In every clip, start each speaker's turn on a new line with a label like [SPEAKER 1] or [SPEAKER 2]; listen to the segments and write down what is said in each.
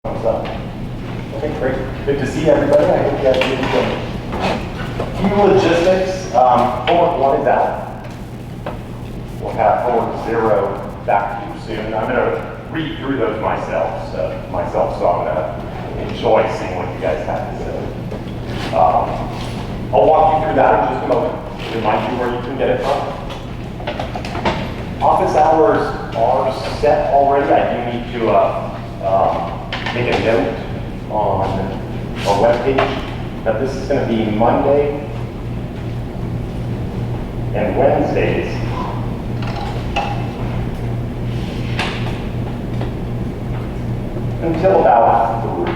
[SPEAKER 1] Thumbs up. Okay, great. Good to see everybody. I hope you guys did some few logistics. Homework 1 is out. We'll have homework 0 back to you soon. I'm going to read through those myself, so I'm going to enjoy seeing what you guys have to say. I'll walk you through that in just a moment. Remind you where you can get it from. Office hours are set already. I do need to make a note on our webpage that this is going to be Monday and Wednesdays. Until about 3.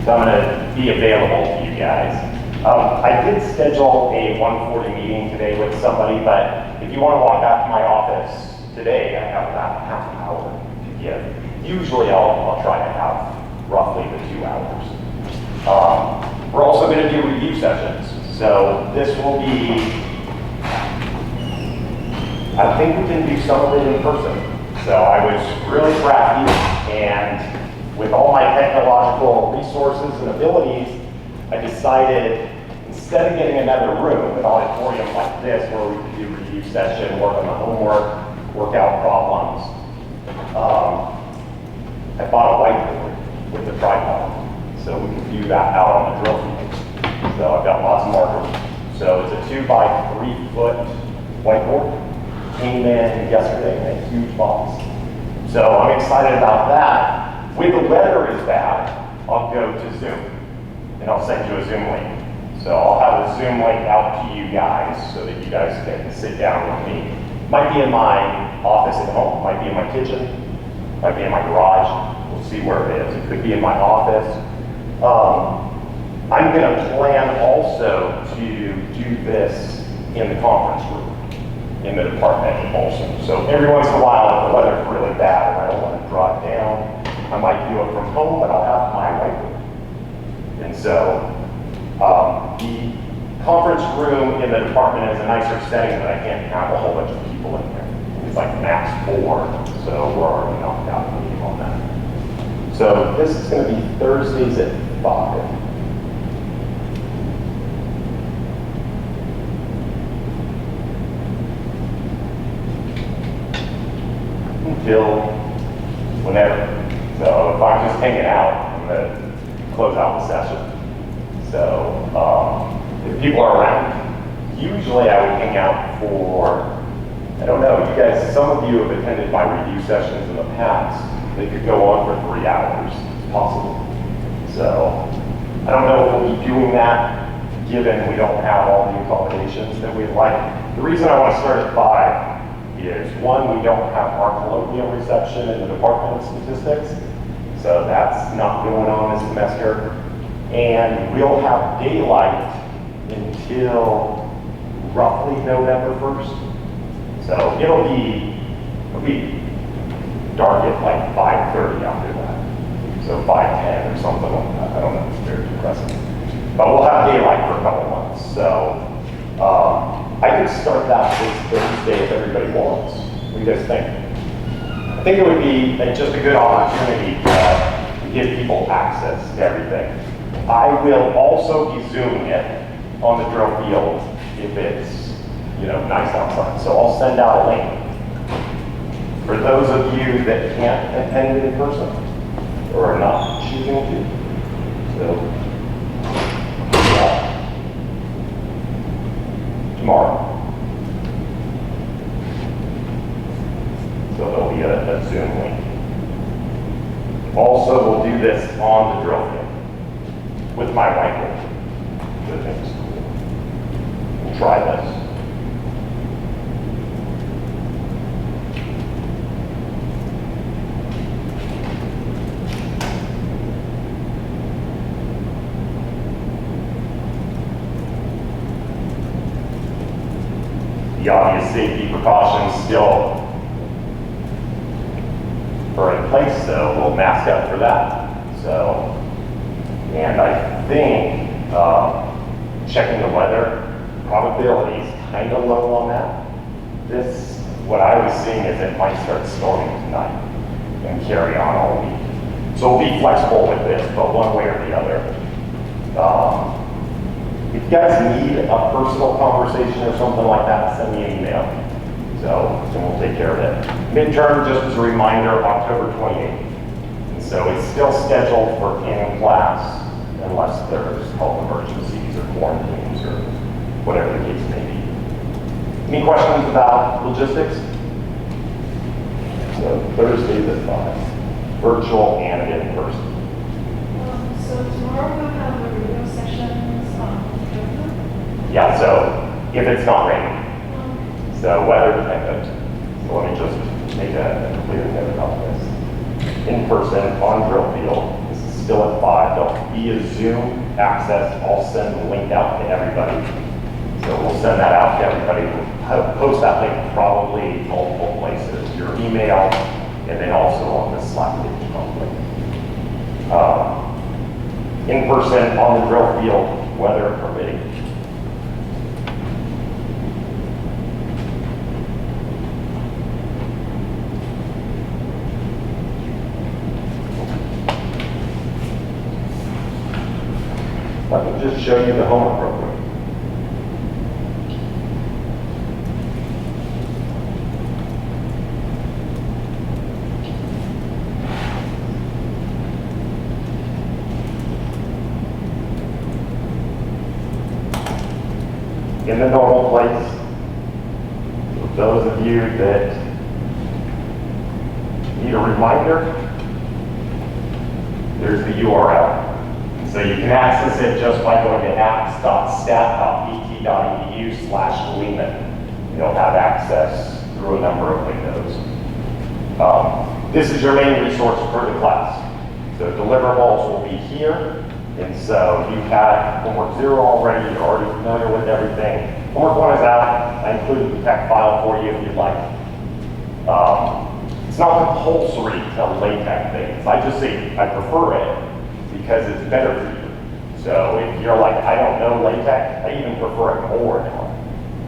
[SPEAKER 1] So I'm going to be available to you guys. I did schedule a 1:40 meeting today with somebody, but if you want to walk out to my office today, I have about half an hour to give. Usually I'll try to have roughly the 2 hours. We're also going to do review sessions. So this will be, I think we can do some of it in person. So I was really crafty, and with all my technological resources and abilities, I decided, instead of getting another room, an auditorium like this, where we could do review session, work on the homework, work out problems, I bought a whiteboard with a tripod, so we could do that out on the drill field. So I've got lots of markers. So it's a 2 by 3 foot whiteboard. Came in yesterday in a huge box. So I'm excited about that. When the weather is bad, I'll go to Zoom, and I'll send you a Zoom link. So I'll have a Zoom link out to you guys so that you guys can sit down with me. Might be in my office at home, might be in my kitchen, might be in my garage. We'll see where it is. It could be in my office. I'm going to plan also to do this in the conference room, in the department also. So every once in a while, if the weather's really bad and I don't want to drive down, I might do it from home, but I'll have my whiteboard. And so the conference room in the department is a nicer setting, but I can't have a whole bunch of people in there. It's like max 4, so we're already knocked out the meeting on that. So this is going to be Thursdays at 5. Until whenever. So if I'm just hanging out, I'm going to close out the session. So if people are around, usually I would hang out for, I don't know, you guys, some of you have attended my review sessions in the past. They could go on for 3 hours, it's possible. So I don't know if we'll be doing that, given we don't have all the accommodations that we'd like. The reason I want to start at 5 is, 1, we don't have our colloquial reception in the Department of Statistics, so that's not going on this semester. And we'll have daylight until roughly November 1st. So it'll be dark at like 5:30 after that. So 5:10 or something like that. I don't know, it's very depressing. But we'll have daylight for a couple months. So I could start that this Thursday if everybody wants. What do you guys think? I think it would be just a good opportunity to give people access to everything. I will also be Zooming it on the drill field if it's, nice outside. So I'll send out a link for those of you that can't attend in person or are not choosing to. So tomorrow. So there'll be a Zoom link. Also, we'll do this on the drill field with my whiteboard. Which I think is cool. We'll try this. The obvious safety precautions still are in place, so we'll mask up for that. So, and I think checking the weather, probability is kind of low on that. This what I was seeing is it might start storming tonight and carry on all week. So we'll be flexible with this, but one way or the other. If you guys need a personal conversation or something like that, send me an email. So we'll take care of it. Midterm, just as a reminder, October 28th. And so it's still scheduled for in class unless there's health emergencies or quarantines or whatever the case may be. Any questions about logistics? So Thursdays at 5, virtual and in person.
[SPEAKER 2] So tomorrow we'll have a radio sessions on Kernel.
[SPEAKER 1] Yeah, so if it's not raining. So weather dependent. So let me just make a clear note about this. In person on drill field, this is still at 5. There'll be a Zoom access. I'll send the link out to everybody. So we'll send that out to everybody. We'll post that link probably multiple places. Your email, and then also on the Slack page probably. In person on the drill field, weather permitting. Let me just show you the homework real quick. In the normal place, for those of you that need a reminder, there's the URL. So you can access it just by going to apps.bt.edu/Lehman. You'll have access through a number of windows. This is your main resource for the class. So deliverables will be here. And so you've had homework 0 already, you're already familiar with everything. Homework 1 is out. I included the tech file for you if you'd like. It's not compulsory to LaTeX things. I just say I prefer it because it's better for you. So if you're like, I don't know LaTeX, I even prefer it more now.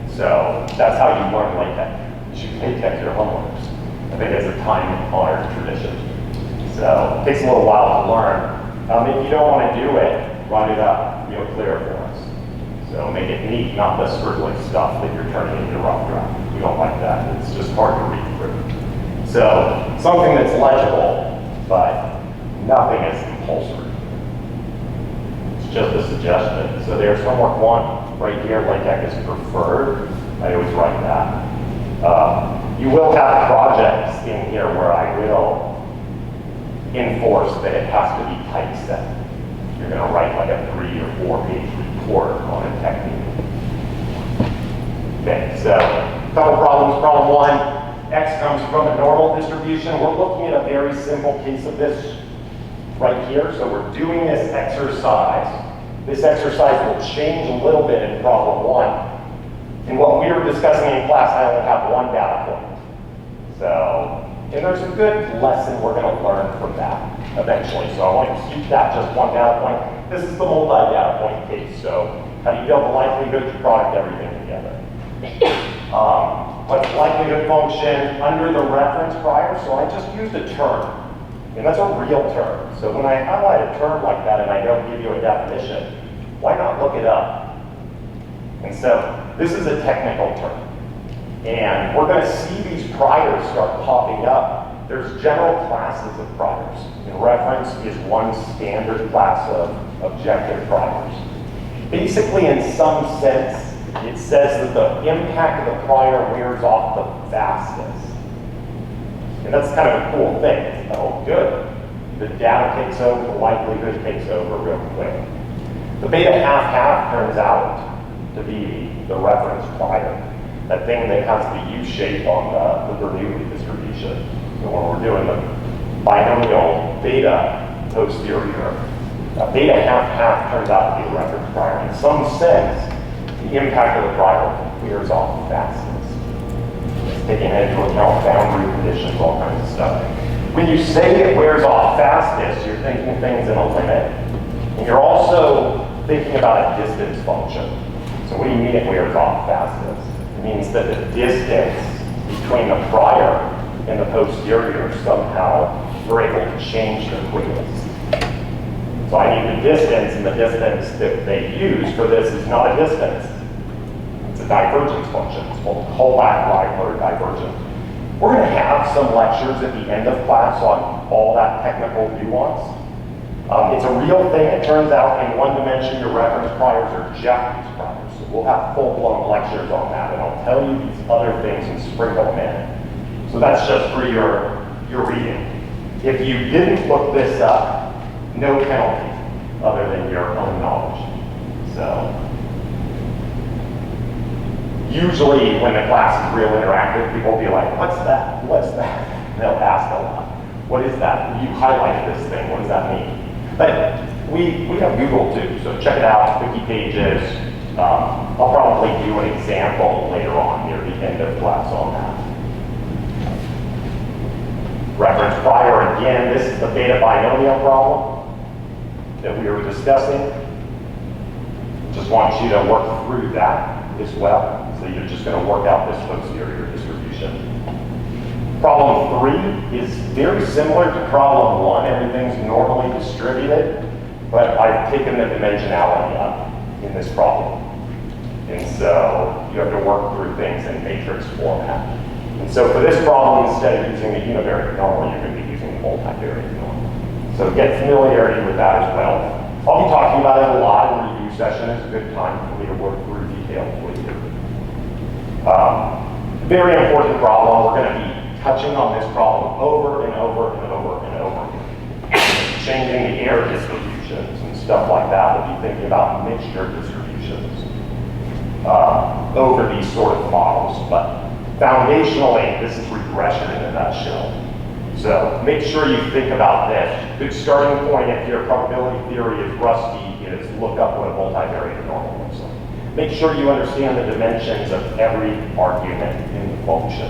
[SPEAKER 1] So that's how you learn LaTeX. You should LaTeX your homeworks. I think it's a time-honored tradition. So it takes a little while to learn. If you don't want to do it, write it up real clear for us. So make it neat, not the scribbly stuff that you're turning into rough draft. We don't like that. It's just hard to read through. So something that's legible, but nothing is compulsory. It's just a suggestion. So there's homework 1 right here. LaTeX is preferred. I always write that. You will have projects in here where I will enforce that it has to be typeset. You're going to write like a 3 or 4 page report on a technique. Okay, so a couple problems. Problem 1, x comes from a normal distribution. We're looking at a very simple case of this right here. So we're doing this exercise. This exercise will change a little bit in problem 1. And what we were discussing in class, I only have 1 data point. So, and there's a good lesson we're going to learn from that eventually. So I want to keep that just 1 data point. This is the multi-data point case. So how do you build the likelihood to product everything together? What's the likelihood function under the reference prior? So I just used a term. And that's a real term. So when I highlight a term like that and I don't give you a definition, why not look it up? And so this is a technical term. And we're going to see these priors start popping up. There's general classes of priors. And reference is one standard class of objective priors. Basically, in some sense, it says that the impact of the prior wears off the fastest. And that's kind of a cool thing. It's, oh, good. The data takes over, the likelihood takes over real quick. The beta half-half turns out to be the reference prior. That thing that has the U-shape on the Bernoulli distribution. So when we're doing the binomial beta posterior, beta half-half turns out to be the reference prior. In some sense, the impact of the prior wears off the fastest. It's taking into account boundary conditions, all kinds of stuff. When you say it wears off fastest, you're thinking things in a limit. And you're also thinking about a distance function. So what do you mean it wears off fastest? It means that the distance between the prior and the posterior somehow we're able to change the equivalence. So I need the distance, and the distance that they use for this is not a distance. It's a divergence function. It's called Colak-Leibler divergence. We're going to have some lectures at the end of class on all that technical nuance. It's a real thing. It turns out in one dimension, your reference priors are Japanese priors. So we'll have full-blown lectures on that, and I'll tell you these other things and sprinkle them in. So that's just for your reading. If you didn't look this up, no penalty other than your own knowledge. So usually when the class is real interactive, people will be like, what's that? What's that? And they'll ask a lot. What is that? You highlighted this thing. What does that mean? But we have Google too, so check it out, wiki pages. I'll probably do an example later on near the end of class on that. Reference prior, again, this is the beta binomial problem that we were discussing. Just want you to work through that as well. So you're just going to work out this posterior distribution. Problem 3 is very similar to problem 1. Everything's normally distributed, but I've taken the dimensionality up in this problem. And so you have to work through things in matrix format. And so for this problem, instead of using the univariate normal, you're going to be using the multivariate normal. So get familiarity with that as well. I'll be talking about it a lot in the review session. It's a good time for me to work through details with you. Very important problem. We're going to be touching on this problem over and over and over and over again. Changing the error distributions and stuff like that. We'll be thinking about mixture distributions over these sort of models. But foundationally, this is regression in a nutshell. So make sure you think about this. Good starting point if your probability theory is rusty is look up what a multivariate normal looks like. Make sure you understand the dimensions of every argument in the function.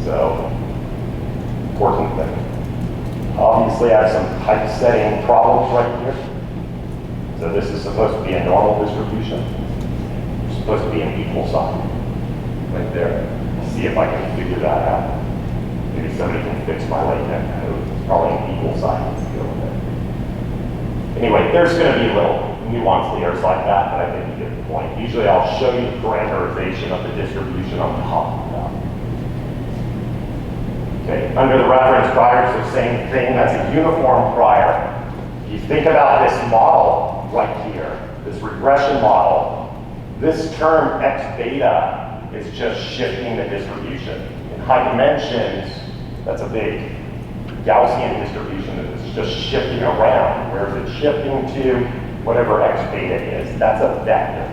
[SPEAKER 1] So, important thing. Obviously, I have some typesetting problems right here. So this is supposed to be a normal distribution. It's supposed to be an equal sign right there. See if I can figure that out. Maybe somebody can fix my LaTeX code. It's probably an equal sign. Let's go with it. Anyway, there's going to be little nuanced errors like that, but I think you get the point. Usually I'll show you the parameterization of the distribution I'm talking about. Okay, under the reference prior, it's the same thing. That's a uniform prior. If you think about this model right here, this regression model, this term x beta is just shifting the distribution. In high dimensions, that's a big Gaussian distribution that is just shifting around. Where is it shifting to? Whatever x beta is, that's a vector.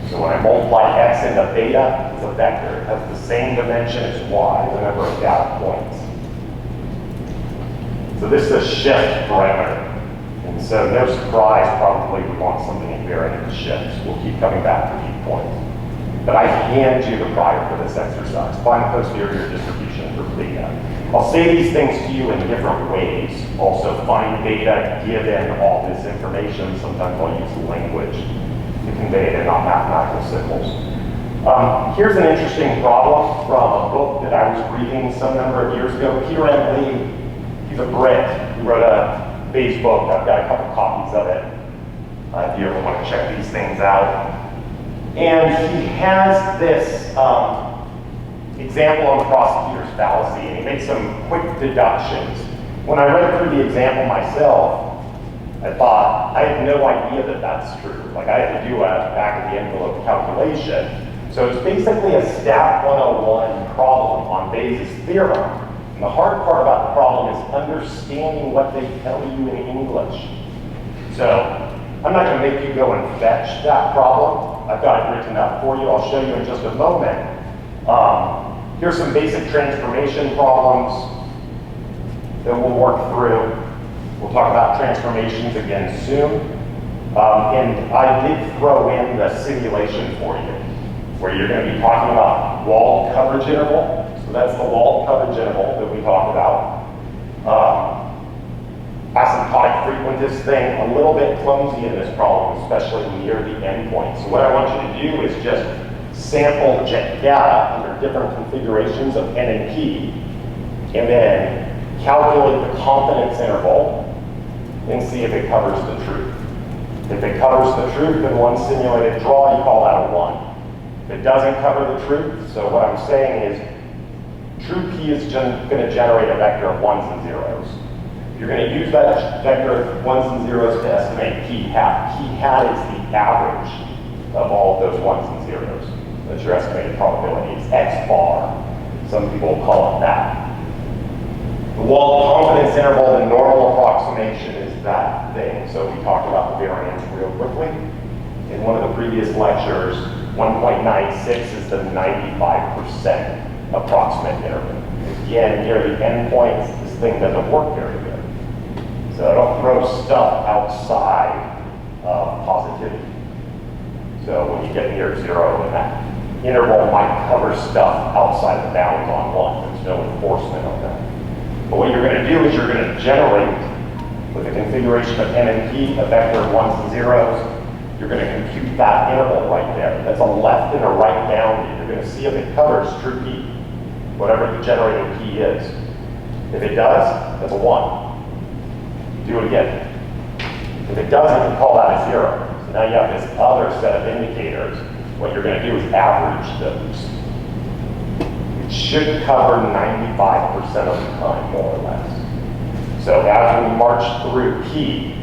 [SPEAKER 1] So when I multiply x into beta, it's a vector. It has the same dimension as y, the number of data points. So this is a shift parameter. And so no surprise, probably we want something invariant to shifts. We'll keep coming back to these points. But I hand you the prior for this exercise. Find the posterior distribution for beta. I'll say these things to you in different ways. Also, find data given all this information. Sometimes I'll use language to convey it and not mathematical symbols. Here's an interesting problem from a book that I was reading some number of years ago. Peter M. Lee, he's a Brit. He wrote a Bayes book. I've got a couple copies of it. If you ever want to check these things out. And he has this example on the prosecutor's fallacy, and he makes some quick deductions. When I read through the example myself, I thought, I had no idea that that's true. Like, I had to do a back-of-the-envelope calculation. So it's basically a Stat 101 problem on Bayes' theorem. And the hard part about the problem is understanding what they tell you in English. So I'm not going to make you go and fetch that problem. I've got it written up for you. I'll show you in just a moment. Here's some basic transformation problems that we'll work through. We'll talk about transformations again soon. And I did throw in the simulation for you, where you're going to be talking about walled coverage interval. So that's the walled coverage interval that we talked about. Asymptotic frequentist thing, a little bit clumsy in this problem, especially near the endpoint. So what I want you to do is just sample data under different configurations of n and p, and then calculate the confidence interval and see if it covers the truth. If it covers the truth in one simulated draw, you call that a 1. If it doesn't cover the truth, so what I'm saying is true p is going to generate a vector of 1s and 0s. You're going to use that vector of 1s and 0s to estimate p hat. P hat is the average of all of those 1s and 0s. That's your estimated probability. It's x bar. Some people call it that. The walled confidence interval, the normal approximation, is that thing. So we talked about the variance real quickly. In one of the previous lectures, 1.96 is the 95% approximate interval. Again, near the endpoints, this thing doesn't work very good. So don't throw stuff outside of positivity. So when you get near 0, and that interval might cover stuff outside the bounds on 1. There's no enforcement on that. But what you're going to do is you're going to generate, with a configuration of n and p, a vector of 1s and 0s. You're going to compute that interval right there. That's a left and a right boundary. You're going to see if it covers true p, whatever the generated p is. If it does, that's a 1. Do it again. If it doesn't, you call that a 0. So now you have this other set of indicators. What you're going to do is average those. It should cover 95% of the time, more or less. So as we march through p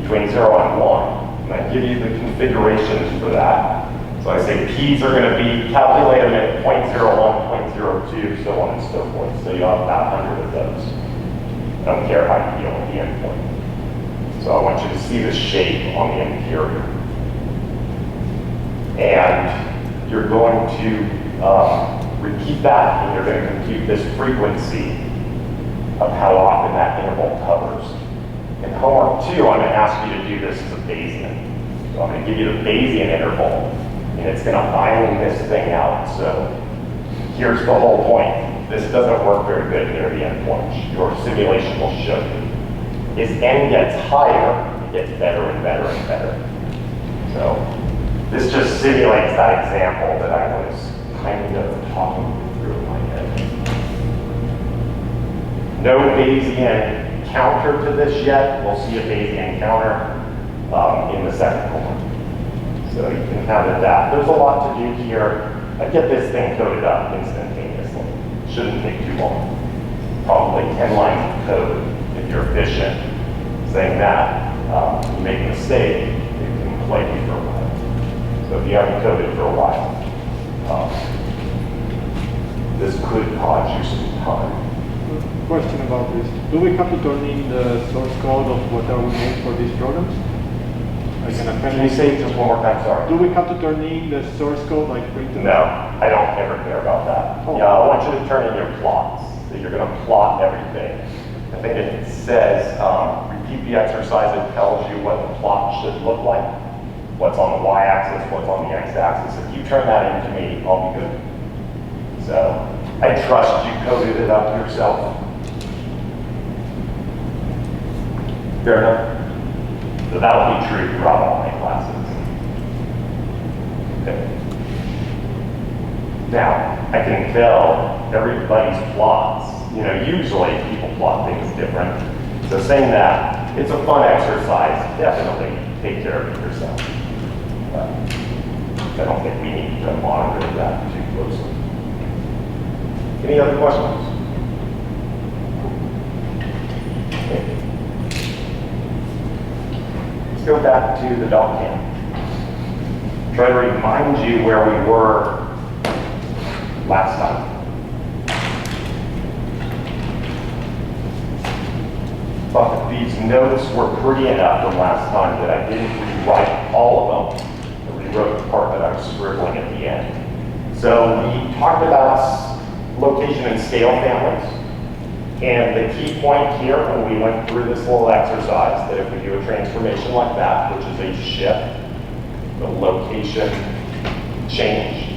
[SPEAKER 1] between 0 and 1, and I give you the configurations for that. So I say p's are going to be calculated at 0.01, 0.02, so on and so forth. So you have about 100 of those. I don't care how you deal with the endpoint. So I want you to see the shape on the interior. And you're going to repeat that, and you're going to compute this frequency of how often that interval covers. In homework 2, I'm going to ask you to do this as a Bayesian. So I'm going to give you the Bayesian interval, and it's going to iron this thing out. So here's the whole point. This doesn't work very good near the endpoint. Your simulation will show you. As n gets higher, it gets better and better and better. So this just simulates that example that I was kind of talking through in my head. No Bayesian counter to this yet. We'll see a Bayesian counter in the second one. So you can have it that. There's a lot to do here. I get this thing coded up instantaneously. Shouldn't take too long. Probably 10 lines of code if you're efficient. Saying that, you make a mistake, it can plague you for a while. So if you haven't coded for a while, this could cause you some time.
[SPEAKER 3] Question about this. Do we have to turn in the source code of whatever we made for these programs? Like an appendix?
[SPEAKER 1] Can you say it just one more time? Sorry.
[SPEAKER 3] Do we have to turn in the source code, like print it?
[SPEAKER 1] No, I don't ever care about that.
[SPEAKER 3] Oh.
[SPEAKER 1] Yeah, I want you to turn in your plots. So you're going to plot everything. I think it says, repeat the exercise. It tells you what the plot should look like. What's on the y-axis, what's on the x-axis. If you turn that into me, I'll be good. So I trust you coded it up yourself. Fair enough? So that'll be true throughout all my classes. Okay. Now, I can tell everybody's plots. You know, usually people plot things different. So saying that, it's a fun exercise. Definitely take care of it yourself. But I don't think we need to monitor that too closely. Any other questions? Okay. Let's go back to the dog cam. Try to remind you where we were last time. Thought that these notes were pretty enough from last time that I didn't rewrite all of them. I rewrote the part that I was scribbling at the end. So we talked about location and scale families. And the key point here when we went through this little exercise, that if we do a transformation like that, which is a shift, the location change,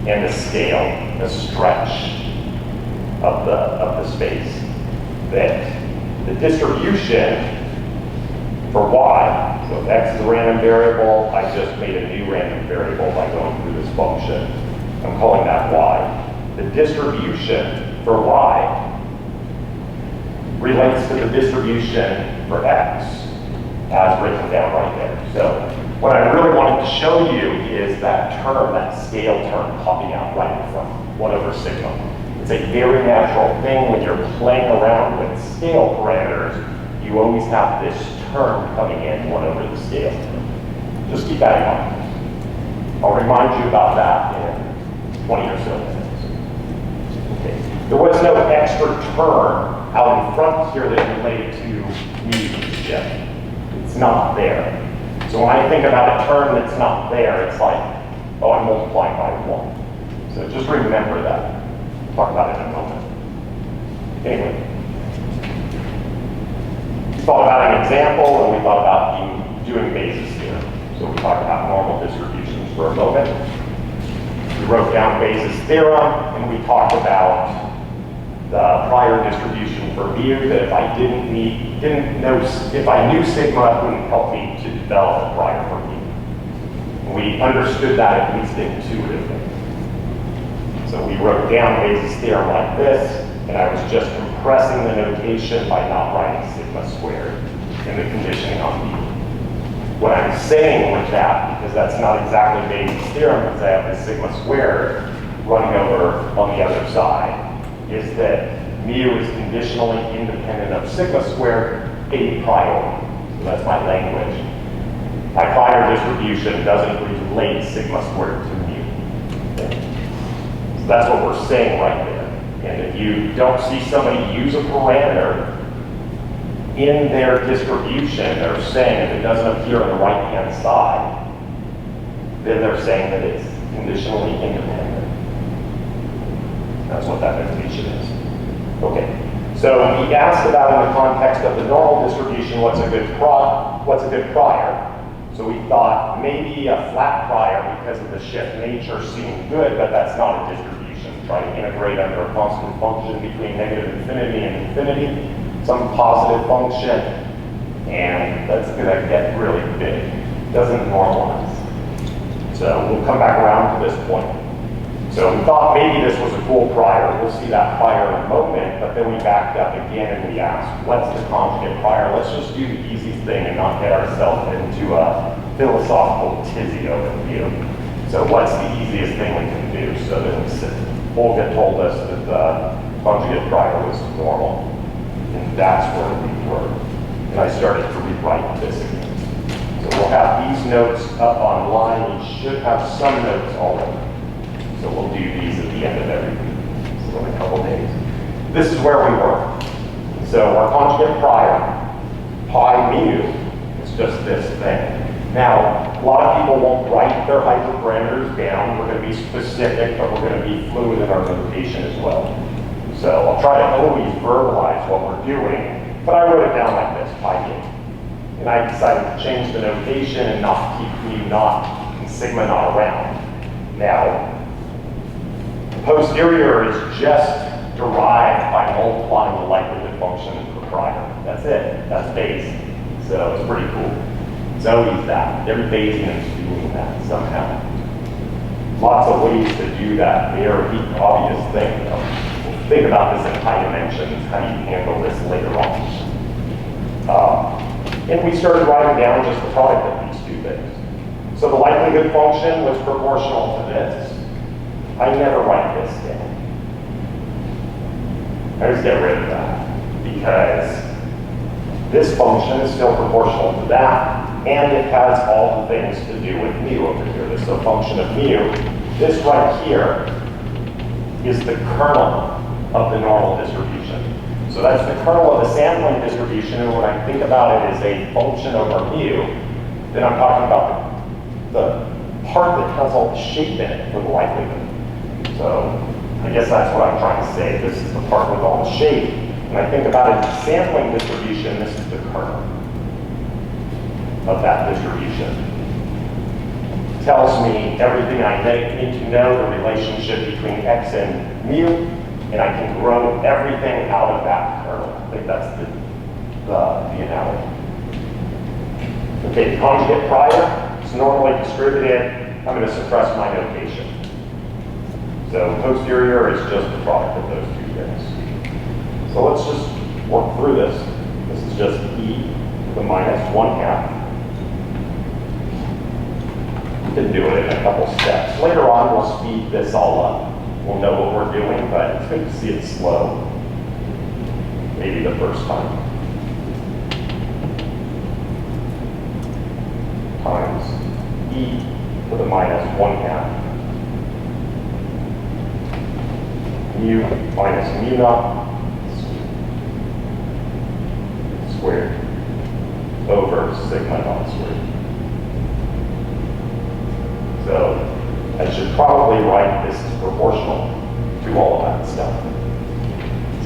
[SPEAKER 1] and the scale, the stretch of the space, that the distribution For y, so if x is a random variable, I just made a new random variable by going through this function. I'm calling that y. The distribution for y relates to the distribution for x, as written down right there. So what I really wanted to show you is that term, that scale term popping out right in front, 1 over sigma. It's a very natural thing when you're playing around with scale parameters. You always have this term coming in 1 over the scale term. Just keep that in mind. I'll remind you about that in 20 or so minutes. Okay. There was no extra term out in front here that related to mu shift. It's not there. So when I think about a term that's not there, it's like, oh, I'm multiplying by 1. So just remember that. We'll talk about it in a moment. Anyway, we thought about an example, and we thought about doing Bayes' theorem. So we talked about normal distributions for a moment. We wrote down Bayes' theorem, and we talked about the prior distribution for mu, that if I if I knew sigma, it wouldn't help me to develop a prior for mu. And we understood that at least intuitively. So we wrote down Bayes' theorem like this, and I was just compressing the notation by not writing sigma squared in the conditioning on mu. What I'm saying with that, because that's not exactly Bayes' theorem, because I have the sigma squared running over on the other side, is that mu is conditionally independent of sigma squared a priori. So that's my language. My prior distribution doesn't relate sigma squared to mu. Okay. So that's what we're saying right there. And if you don't see somebody use a parameter in their distribution, they're saying if it doesn't appear on the right-hand side, then they're saying that it's conditionally independent. That's what that notation is. Okay, so he asked about in the context of the normal distribution, what's a good prior? So we thought maybe a flat prior because of the shift nature seemed good, but that's not a distribution. Try to integrate under a constant function between negative infinity and infinity, some positive function, and that's gonna get really big. It doesn't normalize. So we'll come back around to this point. So we thought maybe this was a cool prior. We'll see that prior in a moment, but then we backed up again and we asked, what's the conjugate prior? Let's just do the easy thing and not get ourselves into a philosophical tizzy over here. So what's the easiest thing we can do? So then Olga told us that the conjugate prior was normal, and that's where we were. And I started to rewrite this again. So we'll have these notes up online. We should have some notes already. So we'll do these at the end of every week, so in a couple days. This is where we were. So our conjugate prior, pi mu, is just this thing. Now, a lot of people won't write their hyperparameters down. We're going to be specific, but we're going to be fluid in our notation as well. So I'll try to always verbalize what we're doing, but I wrote it down like this, pi mu. And I decided to change the notation and not keep mu naught and sigma naught around. Now, posterior is just derived by multiplying the likelihood function for prior. That's it. That's Bayes. So it's pretty cool. It's always that. Every Bayesian is doing that somehow. Lots of ways to do that. Very obvious thing, though. We'll think about this in high dimensions, how you handle this later on. And we started writing down just the product of these two things. So the likelihood function was proportional to this. I never write this down. I just get rid of that because this function is still proportional to that, and it has all the things to do with mu over here. This is a function of mu. This right here is the kernel of the normal distribution. So that's the kernel of the sampling distribution, and when I think about it as a function over mu, then I'm talking about the part that has all the shape in it for the likelihood. So I guess that's what I'm trying to say. This is the part with all the shape. When I think about it as a sampling distribution, this is the kernel of that distribution. It tells me everything I need to know, the relationship between x and mu, and I can grow everything out of that kernel. I think that's the analogy. Okay, conjugate prior, it's normally distributed. I'm going to suppress my notation. So posterior is just the product of those two things. So let's just work through this. This is just e to the minus 1/2. We can do it in a couple steps. Later on, we'll speed this all up. We'll know what we're doing, but it's good to see it slow. Maybe the first time. Times e to the minus 1/2. Mu minus mu naught squared over sigma naught squared. So I should probably write this as proportional to all of that stuff.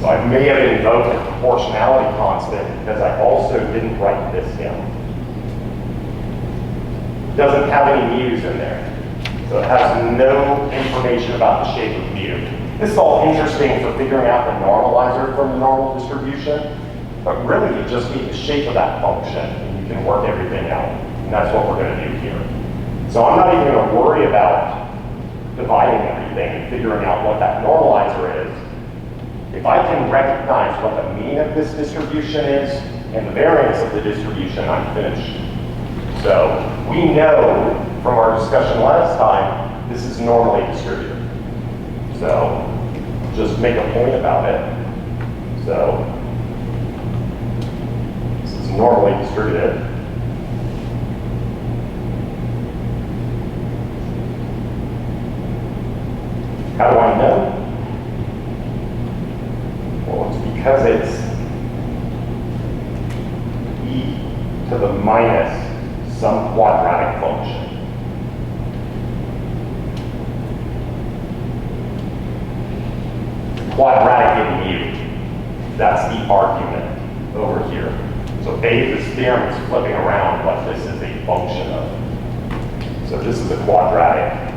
[SPEAKER 1] So I may have invoked a proportionality constant because I also didn't write this down. It doesn't have any mu's in there. So it has no information about the shape of mu. This is all interesting for figuring out the normalizer from the normal distribution, but really you just need the shape of that function and you can work everything out. And that's what we're going to do here. So I'm not even going to worry about dividing everything and figuring out what that normalizer is. If I can recognize what the mean of this distribution is and the variance of the distribution, I'm finished. So we know from our discussion last time, this is normally distributed. So just make a point about it. So this is normally distributed. How do I know? Well, it's because it's e to the minus some quadratic function. Quadratic in mu. That's the argument over here. So Bayes' theorem is flipping around what this is a function of. So this is a quadratic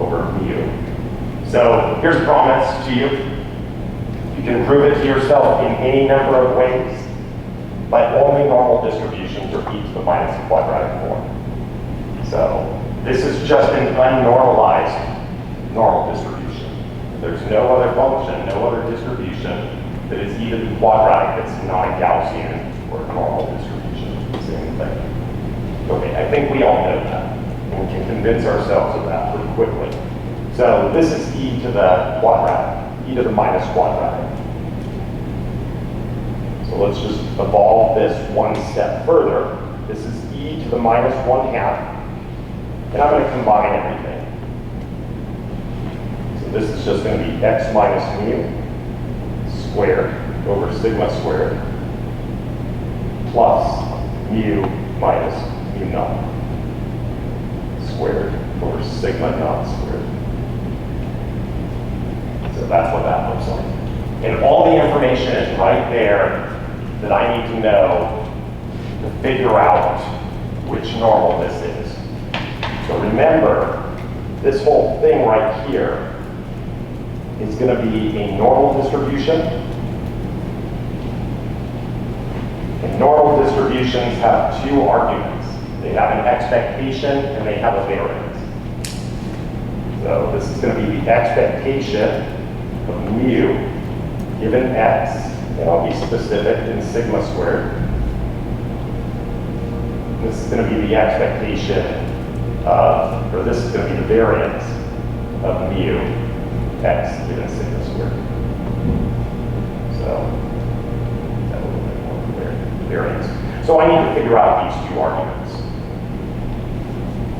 [SPEAKER 1] over mu. So here's a promise to you. You can prove it to yourself in any number of ways, but only normal distributions are e to the minus quadratic form. So this is just an unnormalized normal distribution. There's no other function, no other distribution that is e to the quadratic that's not a Gaussian or a normal distribution. Same thing. Okay, I think we all know that. And we can convince ourselves of that pretty quickly. So this is e to the quadratic, e to the minus quadratic. So let's just evolve this one step further. This is e to the minus 1/2. And I'm going to combine everything. This is just going to be x minus mu squared over sigma squared plus mu minus mu naught squared over sigma naught squared. So that's what that looks like. And all the information is right there that I need to know to figure out which normal this is. So remember, this whole thing right here is going to be a normal distribution. And normal distributions have two arguments. They have an expectation and they have a variance. So this is going to be the expectation of mu given x, and I'll be specific in sigma squared. This is going to be the expectation of, or this is going to be the variance of mu x given sigma squared. So that's a little bit more variance. So I need to figure out these two arguments.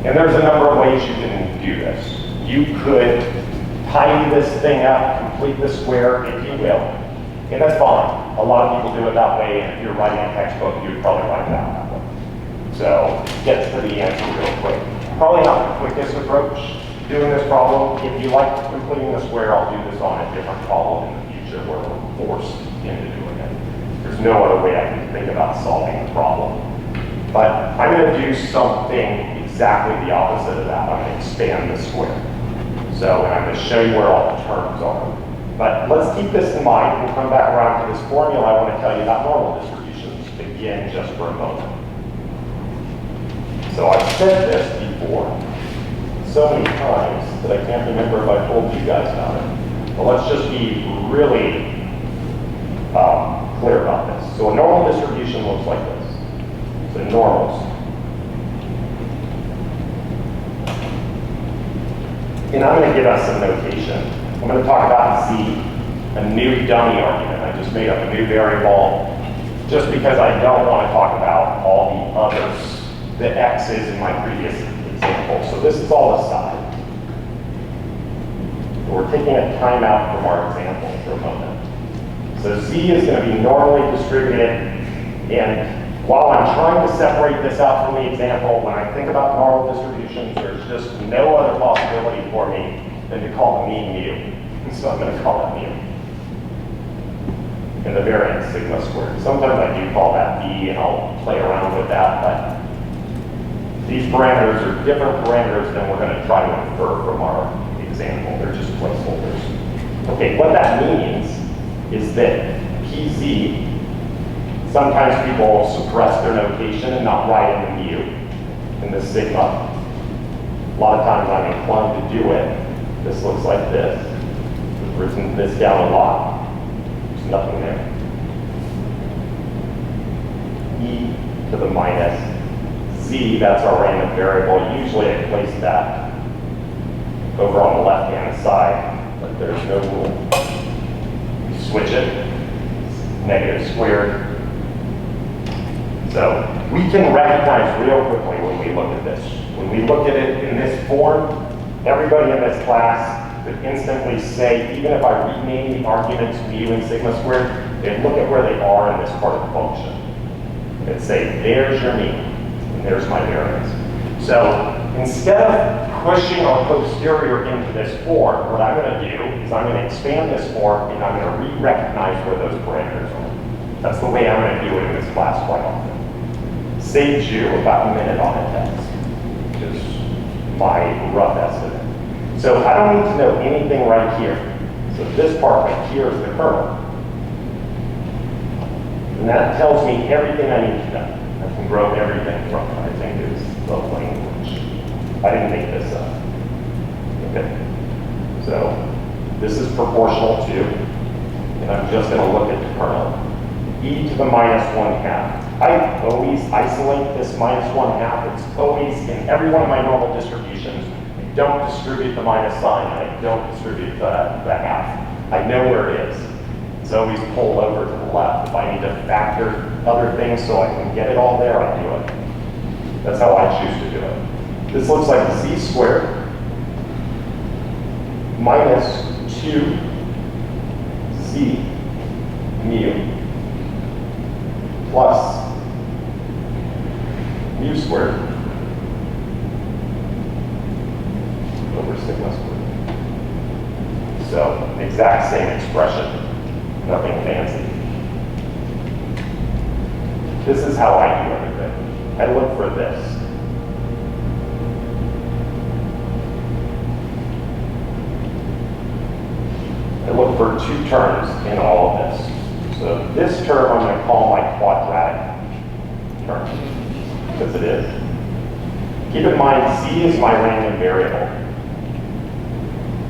[SPEAKER 1] And there's a number of ways you can do this. You could tidy this thing up, complete the square, if you will. And that's fine. A lot of people do it that way, and if you're writing a textbook, you'd probably write it out that way. So it gets to the answer real quick. Probably not the quickest approach doing this problem. If you like completing the square, I'll do this on a different problem in the future where we're forced into doing it. There's no other way I can think about solving the problem. But I'm going to do something exactly the opposite of that. I'm going to expand the square. So, and I'm going to show you where all the terms are. But let's keep this in mind. We'll come back around to this formula I want to tell you about normal distributions again just for a moment. So I've said this before so many times that I can't remember if I told you guys about it. But let's just be really clear about this. So a normal distribution looks like this. So normals. And I'm going to give us some notation. I'm going to talk about Z, a new dummy argument. I just made up a new variable just because I don't want to talk about all the others, the X's in my previous example. So this is all aside. We're taking a timeout from our example for a moment. So Z is going to be normally distributed, and while I'm trying to separate this out from the example, when I think about normal distributions, there's just no other possibility for me than to call the mean mu. So I'm going to call it mu. And the variance sigma squared. Sometimes I do call that B, and I'll play around with that, but these parameters are different parameters than we're going to try to infer from our example. They're just placeholders. Okay, what that means is that PZ, sometimes people suppress their notation and not write in the mu in the sigma. A lot of times I'm inclined to do it. This looks like this. We've written this down a lot. There's nothing there. E to the minus Z, that's our random variable. Usually I place that over on the left-hand side, but there's no rule. You switch it, negative squared. So we can recognize real quickly when we look at this. When we look at it in this form, everybody in this class could instantly say, even if I rename the arguments mu and sigma squared, they'd look at where they are in this part of the function. And say, there's your mean, and there's my variance. So instead of pushing our posterior into this form, what I'm going to do is I'm going to expand this form, and I'm going to re-recognize where those parameters are. That's the way I'm going to do it in this class quite often. Saves you about a minute on a test, which is my rough estimate. So I don't need to know anything right here. So this part right here is the kernel. And that tells me everything I need to know. I can grow everything from it, I think is the language. I didn't make this up. Okay. So this is proportional to, and I'm just going to look at the kernel. E to the minus 1/2. I always isolate this minus 1/2. It's always in every one of my normal distributions. I don't distribute the minus sign. I don't distribute the half. I know where it is. It's always pulled over to the left. If I need to factor other things so I can get it all there, I do it. That's how I choose to do it. This looks like Z squared minus 2Z mu plus mu squared over sigma squared. So, exact same expression, nothing fancy. This is how I do everything. I look for this. I look for two terms in all of this. So this term I'm going to call my quadratic term, because it is. Keep in mind, Z is my random variable.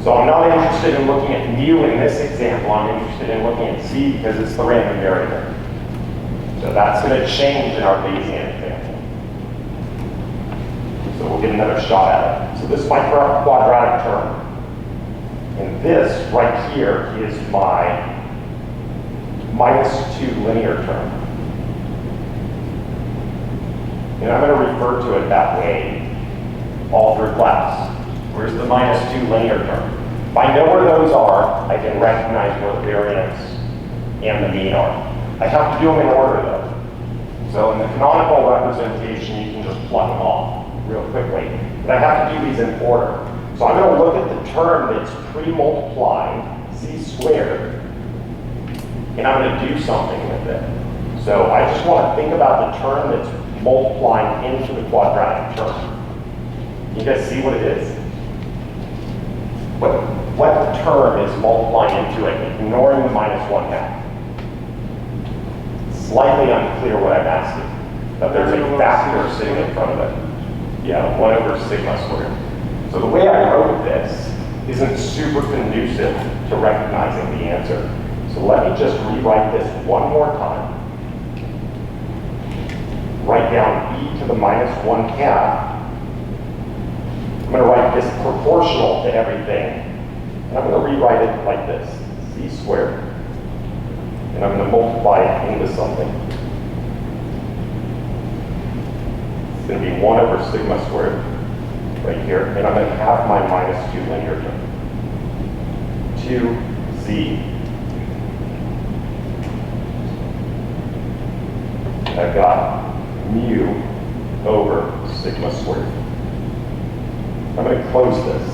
[SPEAKER 1] So I'm not interested in looking at mu in this example. I'm interested in looking at Z because it's the random variable. So that's going to change in our Bayesian example. So we'll get another shot at it. So this is my quadratic term. And this right here is my minus 2 linear term. And I'm going to refer to it that way all through class. Where's the minus 2 linear term? If I know where those are, I can recognize where the variance and the mean are. I have to do them in order though. So in the canonical representation, you can just plug them off real quickly. But I have to do these in order. So I'm going to look at the term that's pre-multiplying Z squared, and I'm going to do something with it. So I just want to think about the term that's multiplying into the quadratic term. You guys see what it is? What term is multiplying into it, ignoring the minus 1/2? Slightly unclear what I'm asking, but there's a factor sitting in front of it. Yeah, 1 over sigma squared. So the way I wrote this isn't super conducive to recognizing the answer. So let me just rewrite this one more time. Write down e to the minus 1/2. I'm going to write this proportional to everything. And I'm going to rewrite it like this, c squared. And I'm going to multiply it into something. It's going to be 1 over sigma squared right here. And I'm going to have my minus 2 linear term. 2z. I've got mu over sigma squared. I'm going to close this.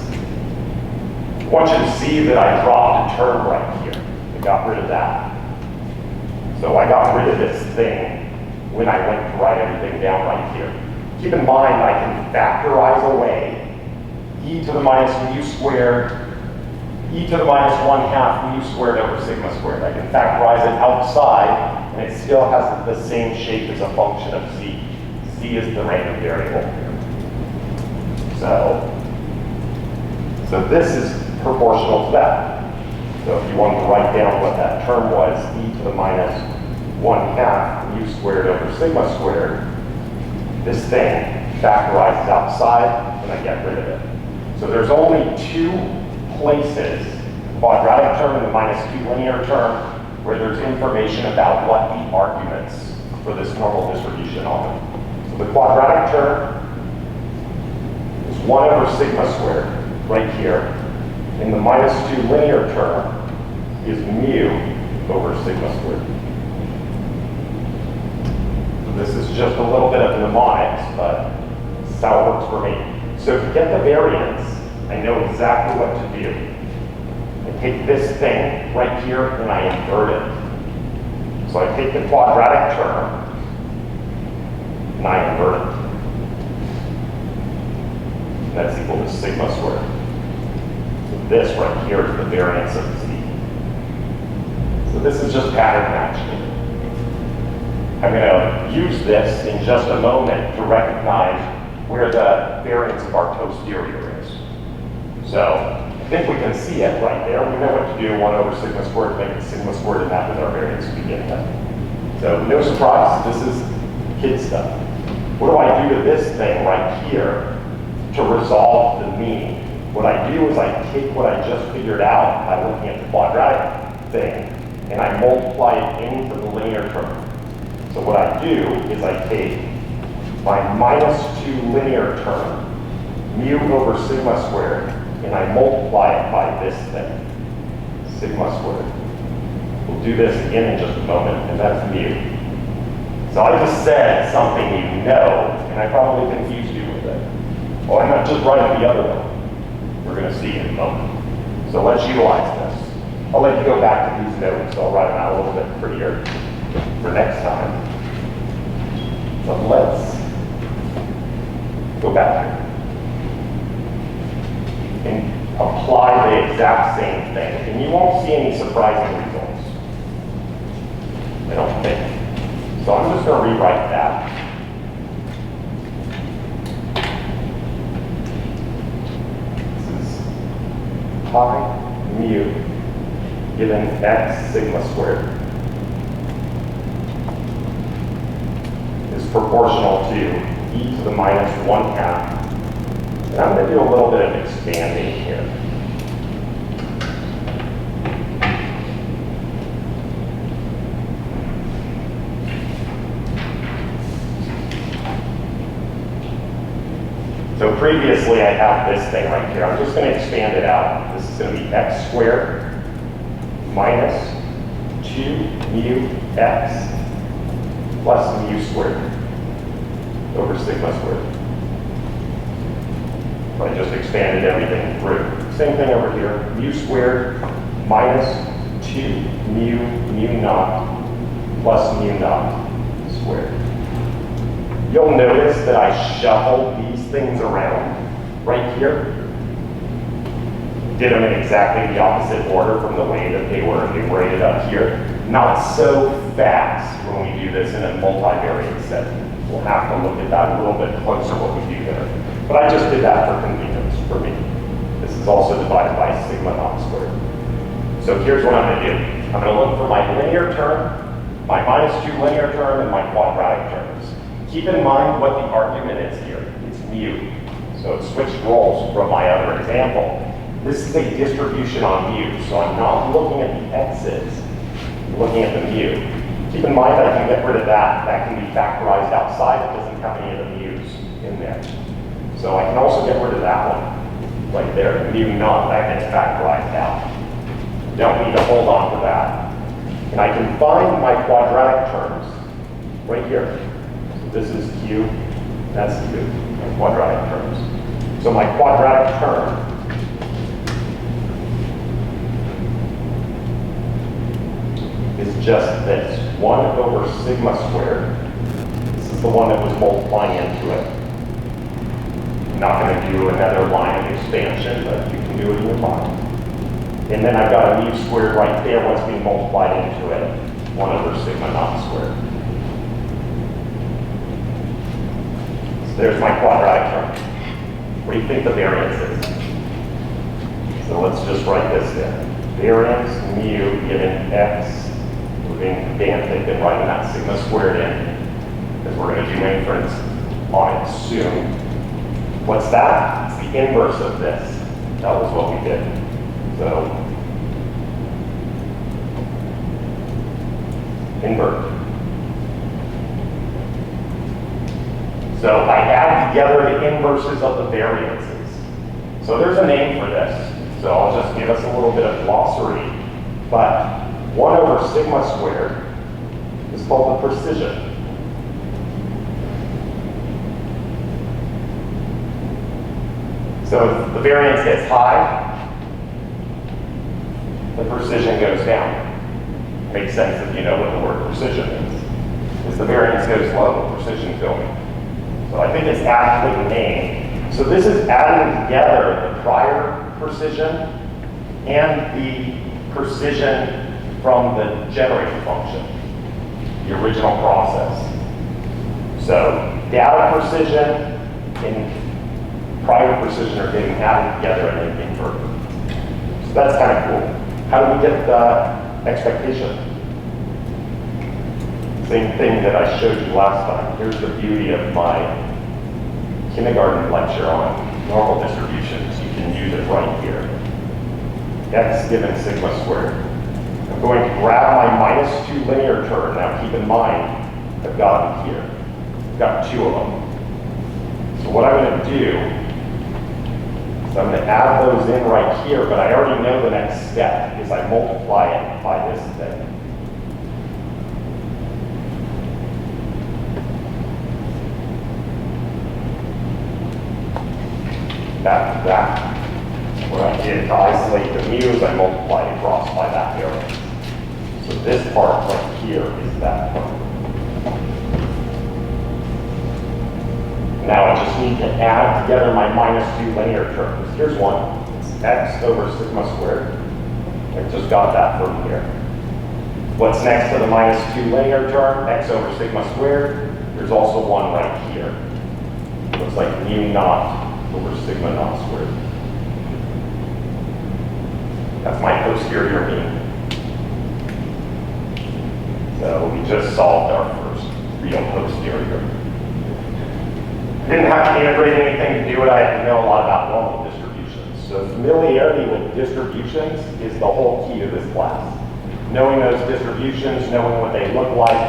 [SPEAKER 1] I want you to see that I dropped a term right here. I got rid of that. So I got rid of this thing when I went to write everything down right here. Keep in mind, I can factorize away e to the minus mu squared, e to the minus 1/2 mu squared over sigma squared. I can factorize it outside, and it still has the same shape as a function of z. Z is the random variable here. So this is proportional to that. So if you wanted to write down what that term was, e to the minus 1/2 mu squared over sigma squared, this thing factorizes outside, and I get rid of it. So there's only 2 places, the quadratic term and the minus 2 linear term, where there's information about what the arguments for this normal distribution are. So the quadratic term is 1 over sigma squared, right here. And the minus 2 linear term is mu over sigma squared. So this is just a little bit of mnemonics, but this is how it works for me. So to get the variance, I know exactly what to do. I take this thing right here and I invert it. So I take the quadratic term and I invert it. That's equal to sigma squared. So this right here is the variance of z. So this is just pattern matching. I'm going to use this in just a moment to recognize where the variance of our posterior is. So I think we can see it right there. We know what to do, 1 over sigma squared, make it sigma squared, and that was our variance to begin with. So no surprise, this is kid stuff. What do I do to this thing right here to resolve the mean? What I do is I take what I just figured out by looking at the quadratic thing, and I multiply it into the linear term. So what I do is I take my minus 2 linear term, mu over sigma squared, and I multiply it by this thing, sigma squared. We'll do this again in just a moment, and that's mu. So I just said something you know, and I probably confused you with it. Well, I'm not just writing the other one. We're going to see in a moment. So let's utilize this. I'll let you go back to these notes. I'll write them out a little bit prettier for next time. But let's go back here and apply the exact same thing. And you won't see any surprising results, I don't think. So I'm just going to rewrite that. This is pi mu given x sigma squared is proportional to e to the minus 1/2. And I'm going to do a little bit of expanding here. So previously I have this thing right here. I'm just going to expand it out. This is going to be x squared minus 2 mu x plus mu squared over sigma squared. So I just expanded everything through. Same thing over here. Mu squared minus 2 mu naught plus mu naught squared. You'll notice that I shuffled these things around right here. Did them in exactly the opposite order from the way that they were enumerated up here. Not so fast when we do this in a multivariate setting. We'll have to look at that a little bit closer, what we do there. But I just did that for convenience for me. This is also divided by sigma naught squared. So here's what I'm going to do. I'm going to look for my linear term, my -2 linear term, and my quadratic terms. Keep in mind what the argument is here. It's mu. So it switched roles from my other example. This is a distribution on mu, so I'm not looking at the x's, I'm looking at the mu. Keep in mind I can get rid of that. That can be factorized outside. It doesn't have any of the mu's in there. So I can also get rid of that one right there. The mu naught, that gets factorized out. Don't need to hold on to that. And I can find my quadratic terms right here. So this is q, that's q, my quadratic terms. So my quadratic term is just this, 1 over sigma squared. This is the one that was multiplying into it. I'm not going to do another line of expansion, but you can do it in your mind. And then I've got a mu squared right there, what's being multiplied into it, 1 over sigma naught squared. So there's my quadratic term. What do you think the variance is? So let's just write this in. Variance mu given x. We're being pedantic and writing that sigma squared in, because we're going to do inference on it soon. What's that? It's the inverse of this. That was what we did. So, invert. So I add together the inverses of the variances. So there's a name for this. So I'll just give us a little bit of glossary. But 1 over sigma squared is called the precision. So if the variance gets high, the precision goes down. Makes sense if you know what the word precision means. As the variance goes low, the precision goes. So I think it's aptly named. So this is adding together the prior precision and the precision from the generating function, the original process. So data precision and prior precision are getting added together and then inverted. So that's kind of cool. How do we get the expectation? Same thing that I showed you last time. Here's the beauty of my kindergarten lecture on normal distributions. You can use it right here. X given sigma squared. I'm going to grab my -2 linear term. Now keep in mind, I've got them here. I've got 2 of them. So what I'm going to do is I'm going to add those in right here, but I already know the next step is I multiply it by this thing. Back to that. What I did to isolate the mu is I multiplied across by that variance. So this part right here is that part. Now I just need to add together my -2 linear terms. Here's one. It's x over sigma squared. I just got that from here. What's next to the -2 linear term? X over sigma squared. There's also one right here. Looks like mu naught over sigma naught squared. That's my posterior mean. So we just solved our first real posterior. I didn't have to integrate anything to do it. I had to know a lot about normal distributions. So familiarity with distributions is the whole key to this class. Knowing those distributions, knowing what they look like,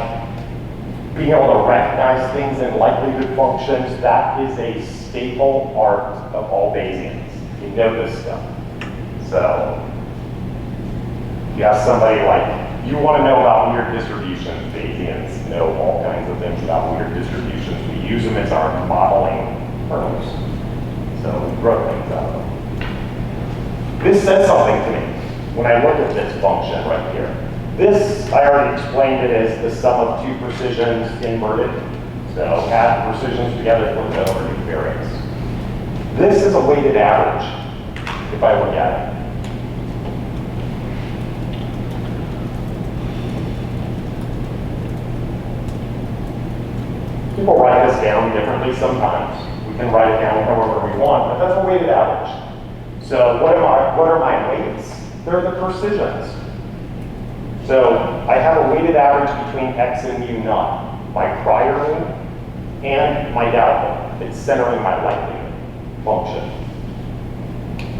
[SPEAKER 1] being able to recognize things in likelihood functions, that is a staple art of all Bayesians. You know this stuff. So you ask somebody like, you want to know about weird distributions. Bayesians know all kinds of things about weird distributions. We use them as our modeling terms. So we grow things out of them. This says something to me when I look at this function right here. This, I already explained it as the sum of 2 precisions inverted. So add the precisions together, flip it over, do variance. This is a weighted average, if I look at it. People write this down differently sometimes. We can write it down however we want, but that's a weighted average. So what are my weights? They're the precisions. So I have a weighted average between x and mu naught, my prior mean and my data point. It's centering my likelihood function.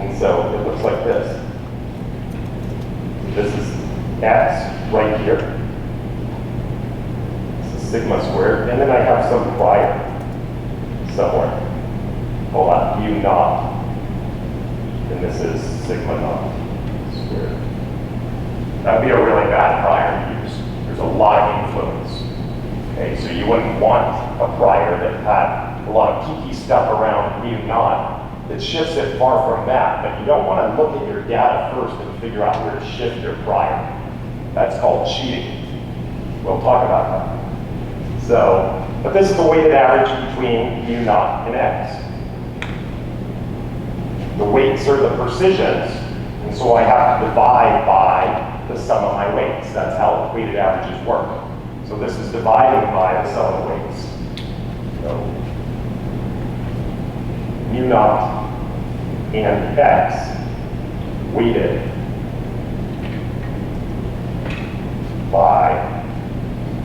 [SPEAKER 1] And so it looks like this. This is x right here. This is sigma squared, and then I have some prior somewhere. Call that mu naught. And this is sigma naught squared. That would be a really bad prior to use. There's a lot of influence. Okay, so you wouldn't want a prior that had a lot of geeky stuff around mu naught that shifts it far from that, but you don't want to look at your data first and figure out where to shift your prior. That's called cheating. We'll talk about that. So, but this is the weighted average between mu naught and x. The weights are the precisions, and so I have to divide by the sum of my weights. That's how weighted averages work. So this is dividing by the sum of the weights. So mu naught and x weighted by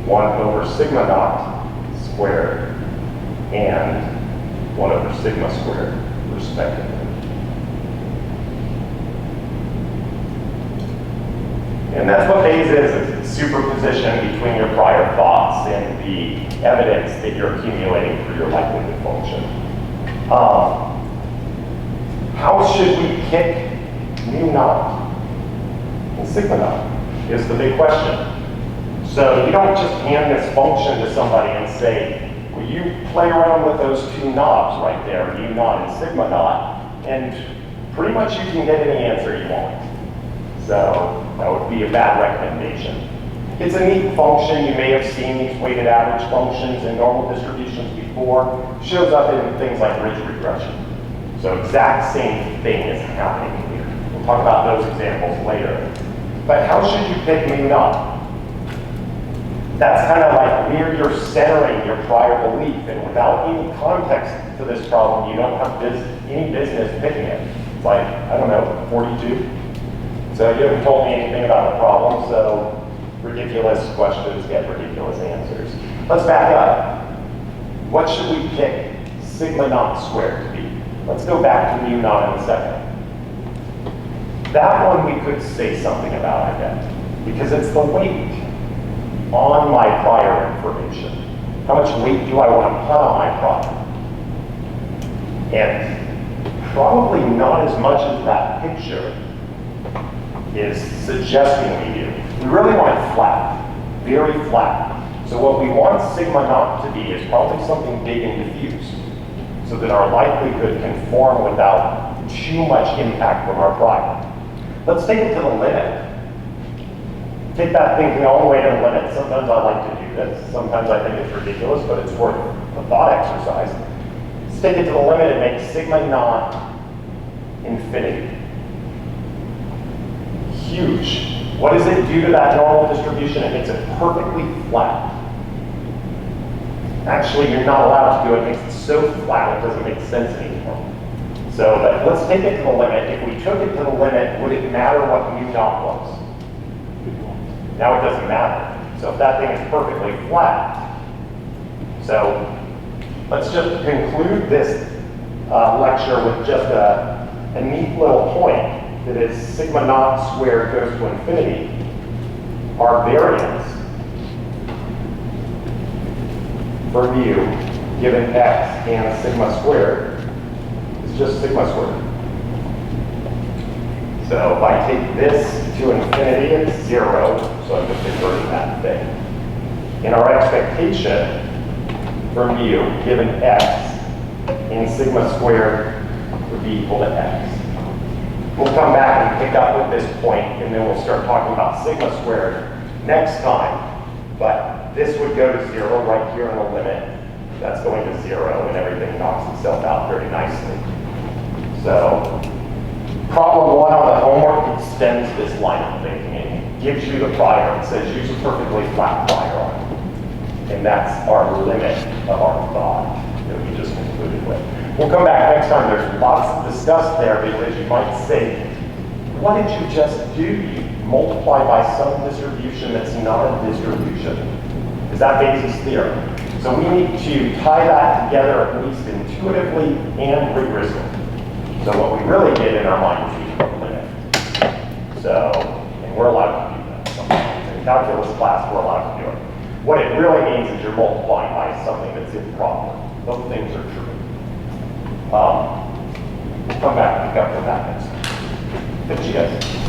[SPEAKER 1] 1 over sigma naught squared and 1 over sigma squared, respectively. And that's what Bayes is. It's superposition between your prior thoughts and the evidence that you're accumulating for your likelihood function. How should we pick mu naught and sigma naught is the big question. So you don't just hand this function to somebody and say, well, you play around with those two knobs right there, mu naught and sigma naught, and pretty much you can get any answer you want. So that would be a bad recommendation. It's a neat function. You may have seen these weighted average functions in normal distributions before. Shows up in things like ridge regression. So exact same thing is happening here. We'll talk about those examples later. But how should you pick mu naught? That's kind of like where you're centering your prior belief, and without any context to this problem, you don't have any business picking it. It's like, I don't know, 42? So you haven't told me anything about the problem, so ridiculous questions get ridiculous answers. Let's back up. What should we pick sigma naught squared to be? Let's go back to mu naught in a second. That one we could say something about, I bet, because it's the weight on my prior information. How much weight do I want to put on my prior? And probably not as much as that picture is suggesting we do. We really want it flat, very flat. So what we want sigma naught to be is probably something big and diffuse, so that our likelihood can form without too much impact from our prior. Let's take it to the limit. Take that thinking all the way to the limit. Sometimes I like to do this. Sometimes I think it's ridiculous, but it's worth a thought exercise. Let's take it to the limit and make sigma naught infinity. Huge. What does it do to that normal distribution? It makes it perfectly flat. Actually, you're not allowed to do it. It makes it so flat it doesn't make sense anymore. So but let's take it to the limit. If we took it to the limit, would it matter what mu naught was? Now it doesn't matter. So if that thing is perfectly flat. So let's just conclude this lecture with just a neat little point. That is sigma naught squared goes to infinity. Our variance for mu given x and sigma squared is just sigma squared. So if I take this to infinity, it's 0, so I'm just inverting that thing. And our expectation for mu given x and sigma squared would be equal to x. We'll come back and pick up with this point, and then we'll start talking about sigma squared next time. But this would go to 0 right here in the limit. That's going to 0, and everything knocks itself out very nicely. So problem 1 on the homework extends this line of thinking. It gives you the prior. It says use a perfectly flat prior on it. And that's our limit of our thought that we just concluded with. We'll come back next time. There's lots discussed there because you might say, what did you just do? You multiply by some distribution that's not a distribution. Is that Bayesian theorem? So we need to tie that together at least intuitively and rigorously. So what we really did in our mind is we took a limit. So, and we're allowed to do that sometimes. In calculus class, we're allowed to do it. What it really means is you're multiplying by something that's improper. Those things are true. We'll come back and cover that next time. Thank you guys.